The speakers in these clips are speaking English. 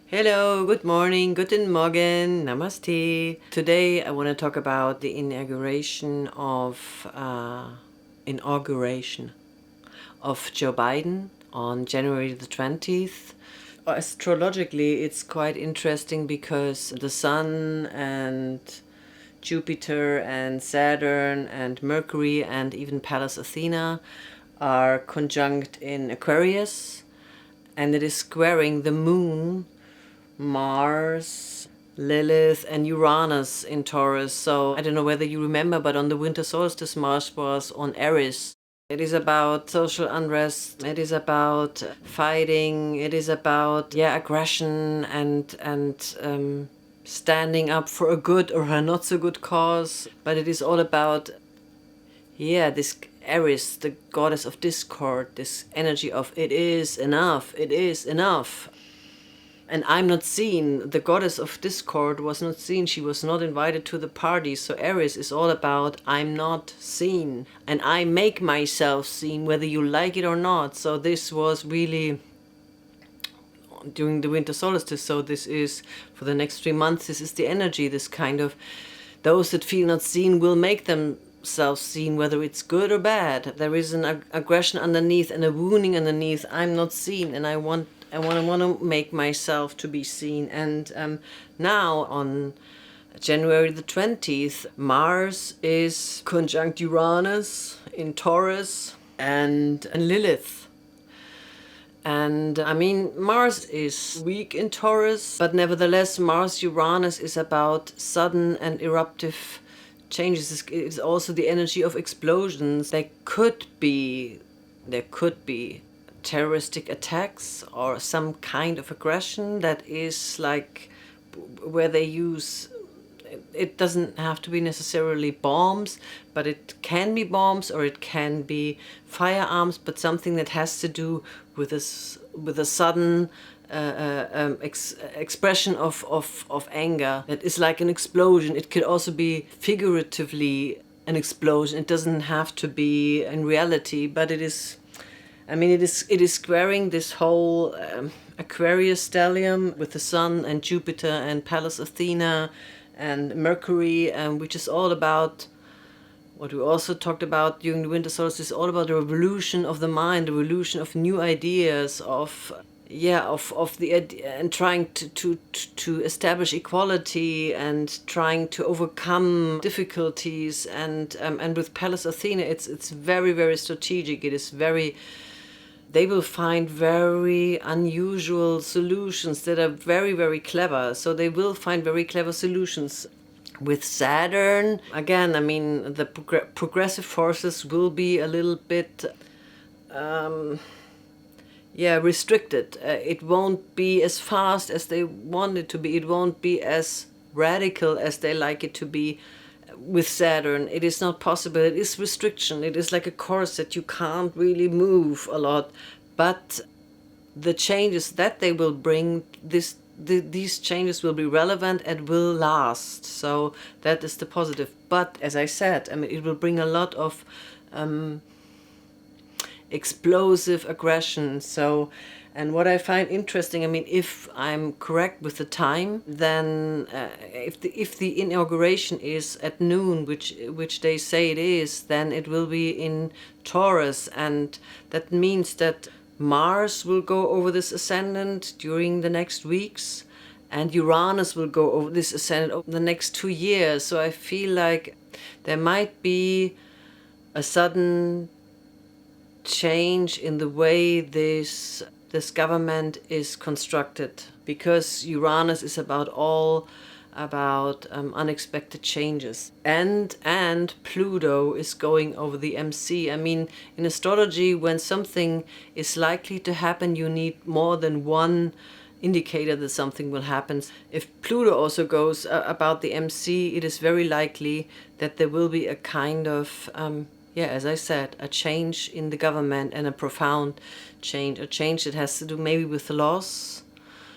Hello, good morning, guten Morgen, namaste. Today I want to talk about the inauguration of Joe Biden on January the 20th. Astrologically, it's quite interesting because the Sun and Jupiter and Saturn and Mercury and even Pallas Athena are conjunct in Aquarius, and it is squaring the Moon, Mars, Lilith, and Uranus in Taurus. So I don't know whether you remember, but on the winter solstice, Mars was on Aries. It is about social unrest. It is about fighting. It is about aggression and standing up for a good or a not so good cause. But it is all about this Aries, the goddess of discord, this energy of it is enough. It is enough. And I'm not seen. The goddess of discord was not seen. She was not invited to the party. So Aries is all about I'm not seen. And I make myself seen whether you like it or not. So this was really during the winter solstice. So this is for the next 3 months. This is the energy. This kind of those that feel not seen will make themselves seen, whether it's good or bad. There is an aggression underneath and a wounding underneath. I'm not seen, and I want to make myself to be seen. And now on January the 20th, Mars is conjunct Uranus in Taurus and Lilith. And I mean, Mars is weak in Taurus, but nevertheless, Mars Uranus is about sudden and eruptive changes. It's also the energy of explosions. There could be terroristic attacks or some kind of aggression that is like where they use, it doesn't have to be necessarily bombs, but it can be bombs or it can be firearms, but something that has to do with a sudden expression of anger that is like an explosion. It could also be figuratively an explosion. It doesn't have to be in reality, but it is. I mean, it is squaring this whole Aquarius stellium with the Sun and Jupiter and Pallas Athena and Mercury, which is all about what we also talked about during the winter solstice. All about the revolution of the mind, the revolution of new ideas, of the idea, and trying to establish equality and trying to overcome difficulties. And with Pallas Athena, it's very, very strategic. It is very. They will find very unusual solutions that are very, very clever. So they will find very clever solutions. With Saturn, again, I mean, the progressive forces will be a little bit restricted. It won't be as fast as they want it to be. It won't be as radical as they like it to be. With Saturn, it is not possible. It is restriction. It is like a corset. You can't really move a lot. But the changes that they will bring, these changes will be relevant and will last. So that is the positive. But as I said, I mean, it will bring a lot of explosive aggression. So, and what I find interesting, I mean, if I'm correct with the time, then if the inauguration is at noon, which they say it is, then it will be in Taurus, and that means that Mars will go over this ascendant during the next weeks, and Uranus will go over this ascendant over the next 2 years. So I feel like there might be a sudden change in the way this government is constructed, because Uranus is about unexpected changes, and Pluto is going over the MC. I mean, in astrology, when something is likely to happen, you need more than one indicator that something will happen. If Pluto also goes about the MC, it is very likely that there will be a kind of as I said, a change in the government, and a profound change, a change that has to do maybe with loss,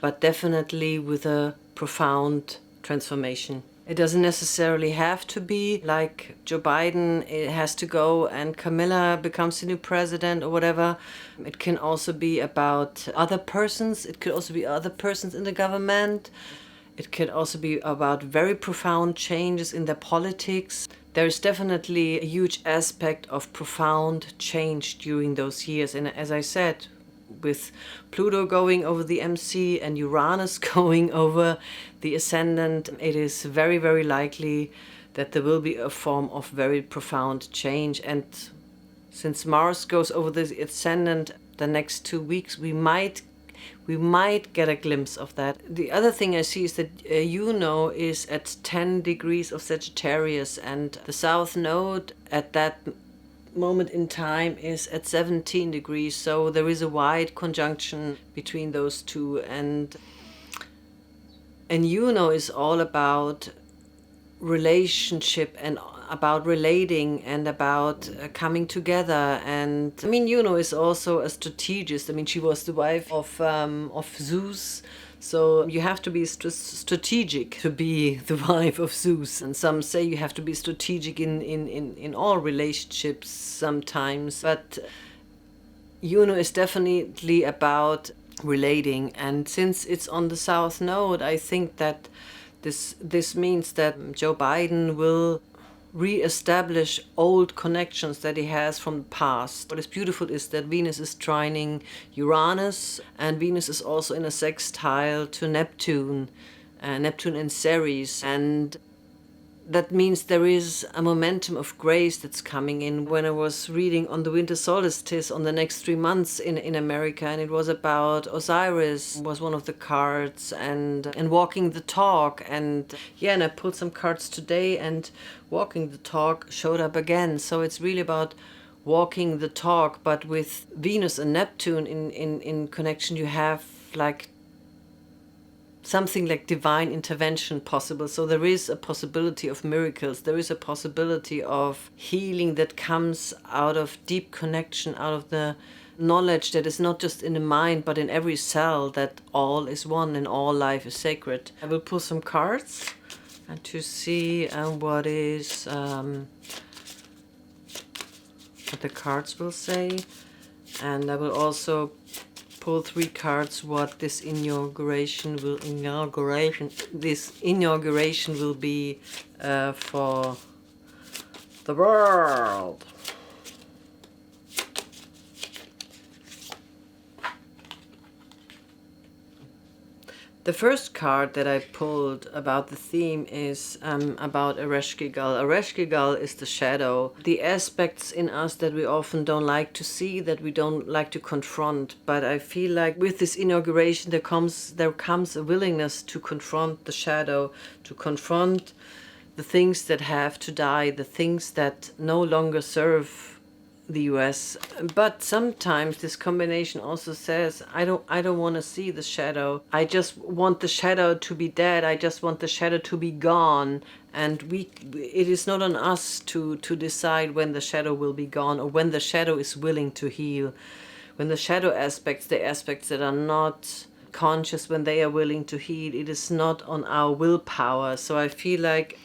but definitely with a profound transformation. It doesn't necessarily have to be like Joe Biden, it has to go and Camilla becomes the new president or whatever. It can also be about other persons. It could also be other persons in the government. It could also be about very profound changes in their politics. There is definitely a huge aspect of profound change during those years. And as I said, with Pluto going over the MC and Uranus going over the Ascendant, it is very, very likely that there will be a form of very profound change. And since Mars goes over the Ascendant the next 2 weeks, we might get a glimpse of that. The other thing I see is that Juno is at 10 degrees of Sagittarius, and the South Node at that moment in time is at 17 degrees. So there is a wide conjunction between those two, and Juno is all about relationship and about relating and about coming together. And I mean, Juno is also a strategist. I mean, she was the wife of Zeus. So you have to be strategic to be the wife of Zeus. And some say you have to be strategic in all relationships sometimes. But Juno is definitely about relating. And since it's on the South Node, I think that this means that Joe Biden will re-establish old connections that he has from the past. What is beautiful is that Venus is trining Uranus, and Venus is also in a sextile to Neptune, Neptune in Ceres, and that means there is a momentum of grace that's coming in. When I was reading on the winter solstice on the next 3 months in America, and it was about Osiris was one of the cards, and walking the talk, and I pulled some cards today, and walking the talk showed up again. So it's really about walking the talk, but with Venus and Neptune in connection, you have like something like divine intervention possible. So there is a possibility of miracles. There is a possibility of healing that comes out of deep connection, out of the knowledge that is not just in the mind, but in every cell, that all is one and all life is sacred. I will pull some cards and to see what the cards will say. And I will also pull 3 cards what this inauguration will be for the world. The first card that I pulled about the theme is about Ereshkigal. Ereshkigal is the shadow, the aspects in us that we often don't like to see, that we don't like to confront. But I feel like with this inauguration there comes a willingness to confront the shadow, to confront the things that have to die, the things that no longer serve the US. But sometimes this combination also says, I don't want to see the shadow. I just want the shadow to be dead. I just want the shadow to be gone. And it is not on us to decide when the shadow will be gone, or when the shadow is willing to heal. When the shadow aspects, the aspects that are not conscious, when they are willing to heal, it is not on our willpower. So I feel like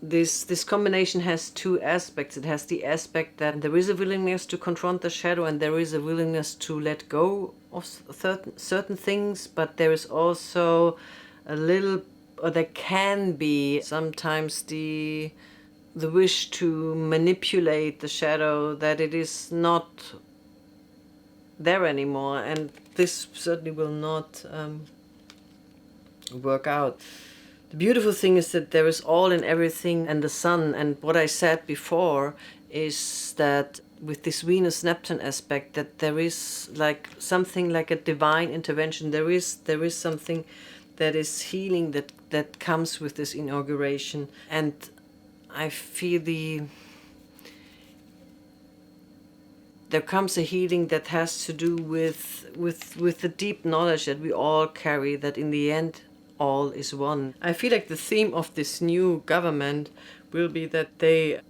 this combination has 2 aspects. It has the aspect that there is a willingness to confront the shadow, and there is a willingness to let go of certain things, but there is also there can be sometimes the wish to manipulate the shadow, that it is not there anymore, and this certainly will not work out. The beautiful thing is that there is all in everything and the sun. And what I said before is that with this Venus-Neptune aspect, that there is like something like a divine intervention. There is something that is healing that comes with this inauguration. And I feel there comes a healing that has to do with the deep knowledge that we all carry, that in the end all is one. I feel like the theme of this new government will be that there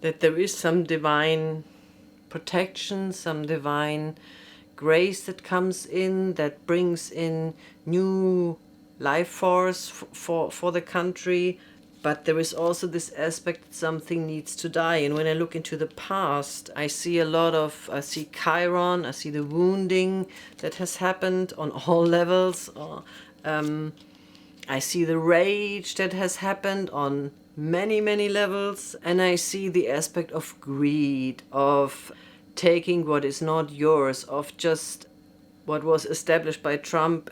is some divine protection, some divine grace that comes in, that brings in new life force for the country. But there is also this aspect that something needs to die. And when I look into the past, I see I see Chiron, I see the wounding that has happened on all levels. I see the rage that has happened on many, many levels. And I see the aspect of greed, of taking what is not yours, of just what was established by Trump.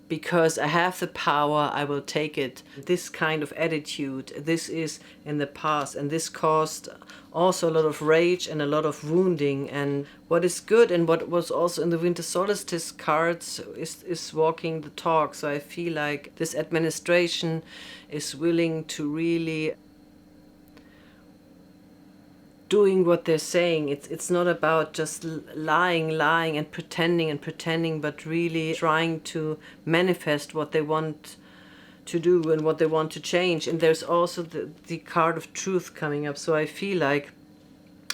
Because I have the power, I will take it. This kind of attitude, this is in the past, and this caused also a lot of rage and a lot of wounding. And what is good, and what was also in the winter solstice cards, is walking the talk. So I feel like this administration is willing to really doing what they're saying. It's not about just lying and pretending, but really trying to manifest what they want to do and what they want to change. And there's also the card of truth coming up. So I feel like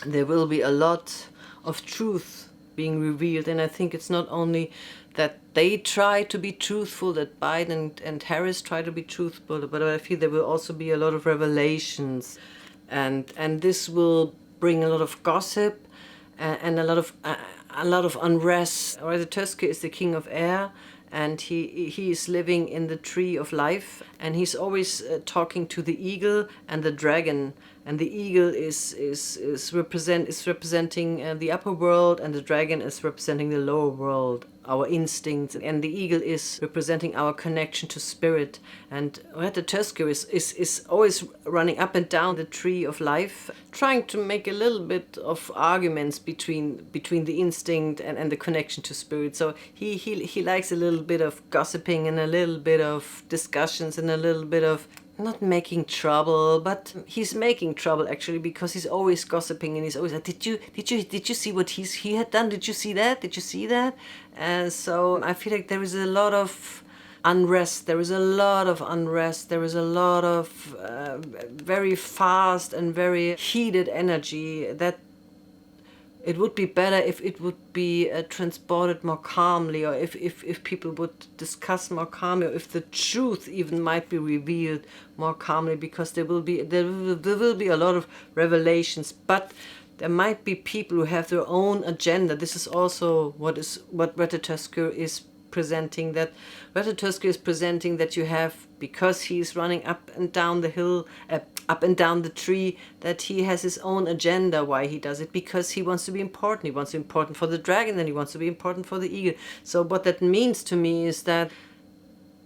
there will be a lot of truth being revealed. And I think it's not only that they try to be truthful, that Biden and Harris try to be truthful, but I feel there will also be a lot of revelations. And this will bring a lot of gossip and a lot of unrest. Tusk is the king of air, and he is living in the tree of life, and he's always talking to the eagle and the dragon. And the eagle is representing the upper world, and the dragon is representing the lower world, our instincts. And the eagle is representing our connection to spirit. And Tusk is always running up and down the tree of life, trying to make a little bit of arguments between the instinct and the connection to spirit. So he likes a little bit of gossiping and a little bit of discussions and a little bit of not making trouble, but he's making trouble actually, because he's always gossiping and he's always like, did you see what he had done? Did you see that? And so I feel like there is a lot of unrest. There is a lot of very fast and very heated energy that it would be better if it would be transported more calmly, or if people would discuss more calmly, or if the truth even might be revealed more calmly, because there will be a lot of revelations. But there might be people who have their own agenda. This is also what Tusk is presenting, that Tusk is presenting that you have, because he's running up and down the hill, up and down the tree, that he has his own agenda why he does it, because he wants to be important. He wants to be important for the dragon, and he wants to be important for the eagle. So what that means to me is that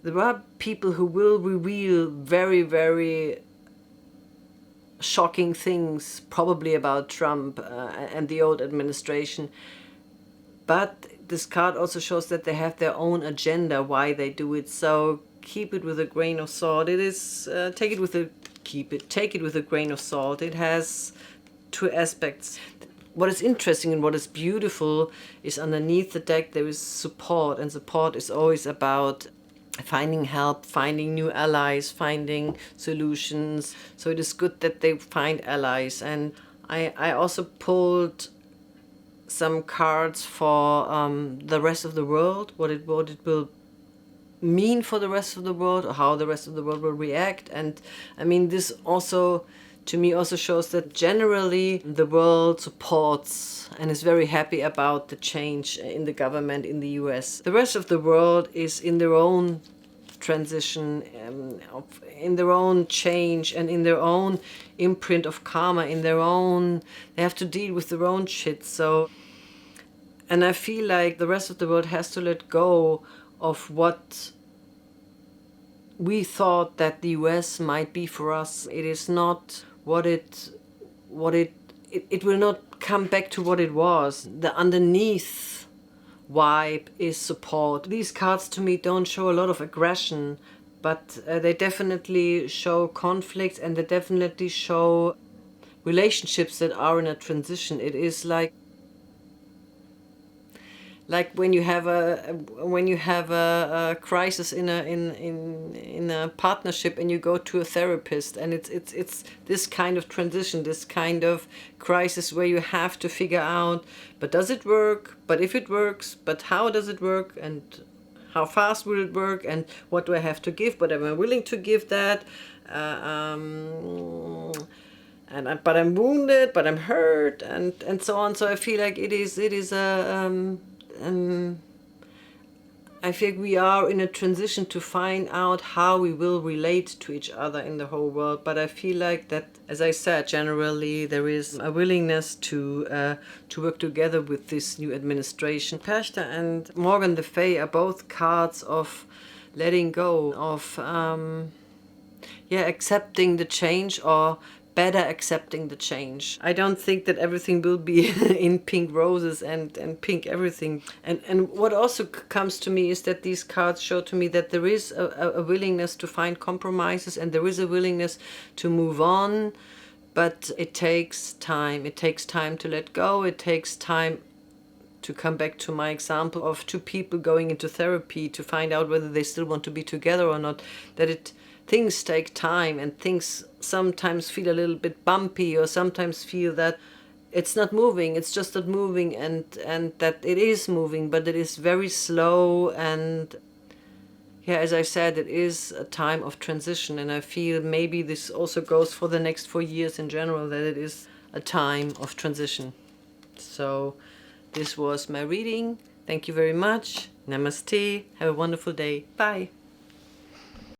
there are people who will reveal very, very shocking things, probably about Trump and the old administration. But this card also shows that they have their own agenda why they do it. So keep it with a grain of salt. It is take it with a grain of salt. It has two aspects. What is interesting and what is beautiful is underneath the deck there is support, and support is always about finding help, finding new allies, finding solutions. So it is good that they find allies. And I also pulled some cards for the rest of the world, what it will mean for the rest of the world, or how the rest of the world will react. And I mean, this also to me also shows that generally the world supports and is very happy about the change in the government in the US. The rest of the world is in their own transition, in their own change, and in their own imprint of karma, they have to deal with their own shit. So, and I feel like the rest of the world has to let go of what we thought that the US might be for us. It is not what it will not come back to what it was. The underneath vibe is support. These cards to me don't show a lot of aggression, but they definitely show conflict, and they definitely show relationships that are in a transition. It is like when you have a crisis in a partnership, and you go to a therapist, and it's this kind of transition, this kind of crisis where you have to figure out, but does it work? But if it works, but how does it work? And how fast will it work, and what do I have to give, but am I willing to give that? But I'm wounded, but I'm hurt, and so on. So I feel like it is a I think we are in a transition to find out how we will relate to each other in the whole world. But I feel like that, as I said, generally there is a willingness to work together with this new administration. Perchta and Morgan the Fae are both cards of letting go, of accepting the change, or better accepting the change. I don't think that everything will be in pink roses and pink everything. And what also comes to me is that these cards show to me that there is a willingness to find compromises, and there is a willingness to move on, but it takes time. It takes time to let go. It takes time to come back to my example of two people going into therapy to find out whether they still want to be together or not, that things take time, and things sometimes feel a little bit bumpy, or sometimes feel that it's not moving, it's just not moving, and that it is moving, but it is very slow. And as I said, it is a time of transition, and I feel maybe this also goes for the next 4 years in general, that it is a time of transition. So this was my reading. Thank you very much. Namaste. Have a wonderful day. Bye.